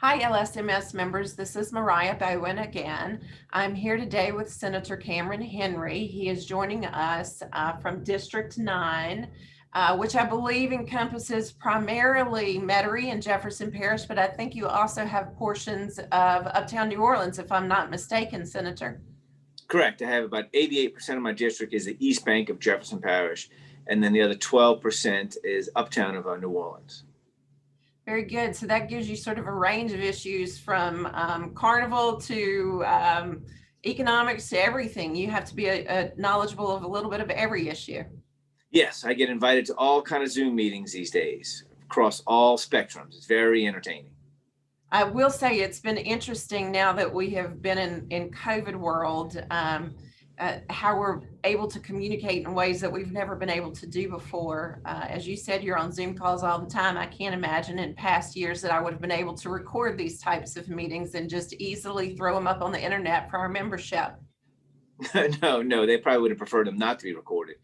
Hi, LSMS members. This is Mariah Bowen again. I'm here today with Senator Cameron Henry. He is joining us from District 9, which I believe encompasses primarily Metairie and Jefferson Parish, but I think you also have portions of Uptown New Orleans, if I'm not mistaken, Senator. Correct. I have about 88% of my district is the East Bank of Jefferson Parish, and then the other 12% is Uptown of New Orleans. Very good. So that gives you sort of a range of issues from carnival to economics to everything. You have to be knowledgeable of a little bit of every issue. Yes, I get invited to all kind of Zoom meetings these days across all spectrums. It's very entertaining. I will say it's been interesting now that we have been in COVID world, how we're able to communicate in ways that we've never been able to do before. As you said, you're on Zoom calls all the time. I can't imagine in past years that I would have been able to record these types of meetings and just easily throw them up on the internet for our membership. No, they probably would have preferred them not to be recorded,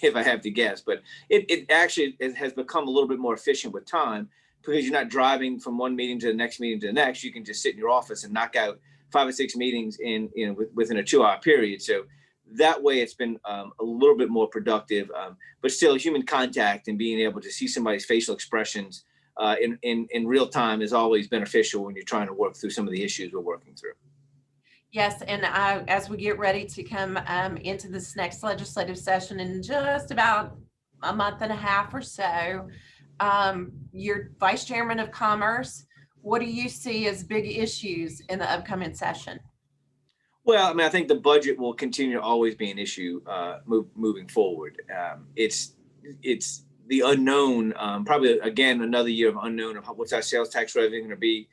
if I have to guess. But it has become a little bit more efficient with time because you're not driving from one meeting to the next meeting to the next. You can just sit in your office and knock out 5 or 6 meetings within a 2-hour period. So that way, it's been a little bit more productive. But still, human contact and being able to see somebody's facial expressions in real time is always beneficial when you're trying to work through some of the issues we're working through. Yes, and as we get ready to come into this next legislative session in just about a month and a half or so, you're Vice Chairman of Commerce. What do you see as big issues in the upcoming session? Well, I mean, I think the budget will continue to always be an issue moving forward. It's the unknown. Probably again another year of unknown of what's our sales tax revenue going to be,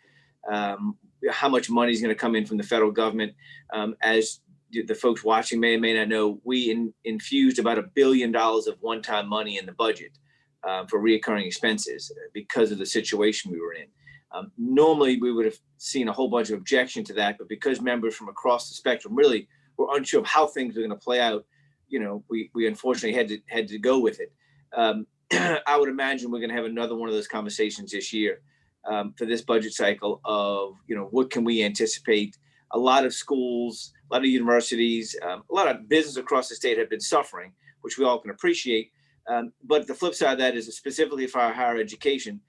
how much money is going to come in from the federal government. As the folks watching may or may not know, we infused about $1 billion of one-time money in the budget for reoccurring expenses because of the situation we were in. Normally, we would have seen a whole bunch of objection to that, but because members from across the spectrum really were unsure of how things were going to play out, we unfortunately had to go with it. I would imagine we're going to have another one of those conversations this year for this budget cycle of, what can we anticipate? A lot of schools, a lot of universities, a lot of business across the state have been suffering, which we all can appreciate. But the flip side of that is specifically for our higher education,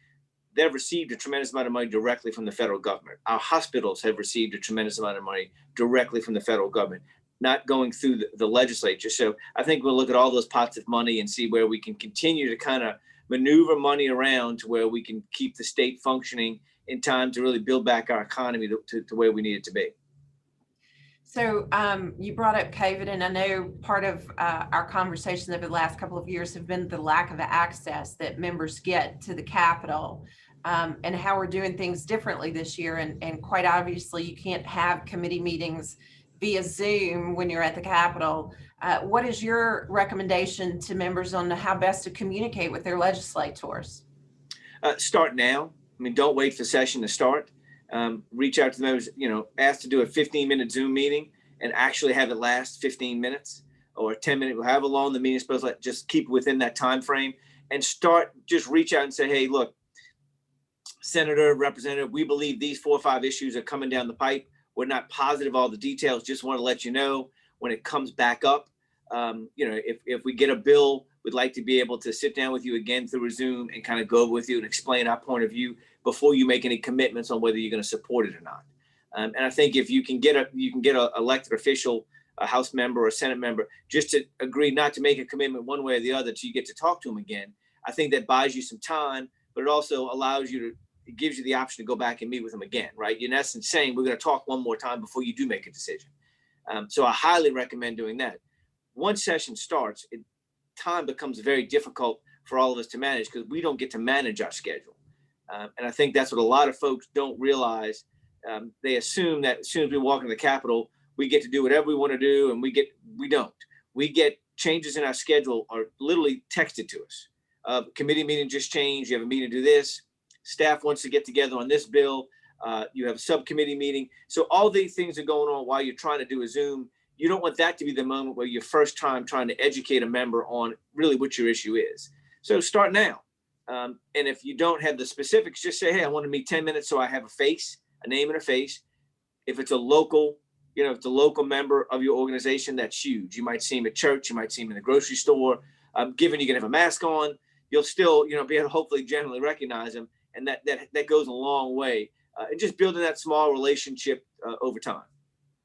they've received a tremendous amount of money directly from the federal government. Our hospitals have received a tremendous amount of money directly from the federal government, not going through the legislature. So I think we'll look at all those pots of money and see where we can continue to kind of maneuver money around to where we can keep the state functioning in time to really build back our economy to where we need it to be. So you brought up COVID, and I know part of our conversations over the last couple of years have been the lack of access that members get to the Capitol, and how we're doing things differently this year. And quite obviously, you can't have committee meetings via Zoom when you're at the Capitol. What is your recommendation to members on how best to communicate with their legislators? Start now. I mean, don't wait for session to start. Reach out to those, ask to do a 15-minute Zoom meeting and actually have it last 15 minutes or 10 minutes, however long the meeting is supposed to, just keep within that time frame and just reach out and say, hey, look, Senator, Representative, we believe these 4 or 5 issues are coming down the pipe. We're not positive all the details. Just want to let you know when it comes back up. If we get a bill, we'd like to be able to sit down with you again through a Zoom and kind of go with you and explain our point of view before you make any commitments on whether you're going to support it or not. And I think if you can get a elected official, a House member or a Senate member, just to agree not to make a commitment one way or the other till you get to talk to them again, I think that buys you some time, but it also it gives you the option to go back and meet with them again, right? You're in essence saying we're going to talk one more time before you do make a decision. So I highly recommend doing that. Once session starts, time becomes very difficult for all of us to manage because we don't get to manage our schedule. And I think that's what a lot of folks don't realize. They assume that as soon as we walk into the Capitol, we get to do whatever we want to do, and we don't. We get changes in our schedule are literally texted to us. Committee meeting just changed. You have a meeting to do this. Staff wants to get together on this bill. You have a subcommittee meeting. So all these things are going on while you're trying to do a Zoom. You don't want that to be the moment where you're first time trying to educate a member on really what your issue is. So start now. And if you don't have the specifics, just say, hey, I want to meet 10 minutes so I have a face, a name and a face. If it's a local, if it's a local member of your organization, that's huge. You might see him at church, you might see him in the grocery store. Given you're gonna have a mask on, you'll still, be able to hopefully generally recognize him, and that goes a long way. And just building that small relationship over time.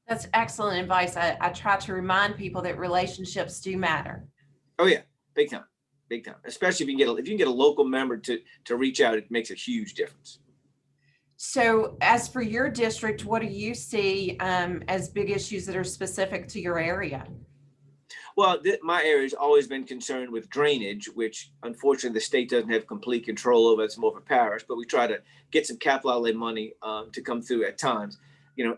That's excellent advice. I try to remind people that relationships do matter. Oh yeah, big time, big time. Especially if you can get a local member to reach out, it makes a huge difference. So as for your district, what do you see as big issues that are specific to your area? Well, my area has always been concerned with drainage, which unfortunately the state doesn't have complete control over. It's more of a parish, but we try to get some capital outlay money to come through at times.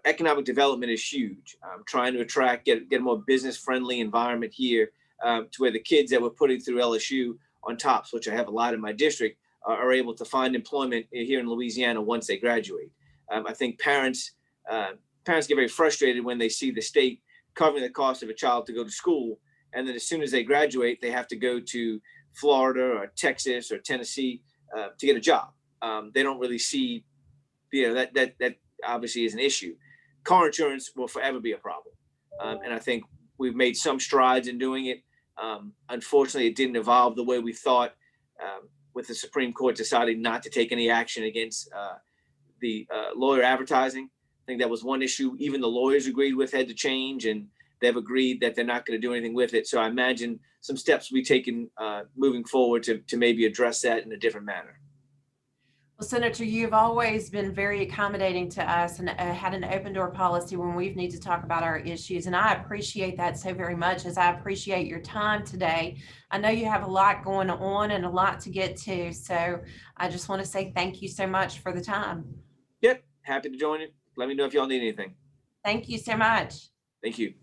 Economic development is huge. Trying to get a more business friendly environment here to where the kids that we're putting through LSU on TOPS, which I have a lot in my district, are able to find employment here in Louisiana once they graduate. I think parents get very frustrated when they see the state covering the cost of a child to go to school, and then as soon as they graduate, they have to go to Florida or Texas or Tennessee to get a job. They don't really see, that obviously is an issue. Car insurance will forever be a problem, and I think we've made some strides in doing it. Unfortunately, it didn't evolve the way we thought. With the Supreme Court deciding not to take any action against the lawyer advertising. I think that was one issue even the lawyers agreed with had to change, and they've agreed that they're not going to do anything with it. So I imagine some steps will be taken moving forward to maybe address that in a different manner. Well, Senator, you've always been very accommodating to us and had an open door policy when we need to talk about our issues. And I appreciate that so very much, as I appreciate your time today. I know you have a lot going on and a lot to get to. So I just want to say thank you so much for the time. Yep. Happy to join you. Let me know if y'all need anything. Thank you so much. Thank you.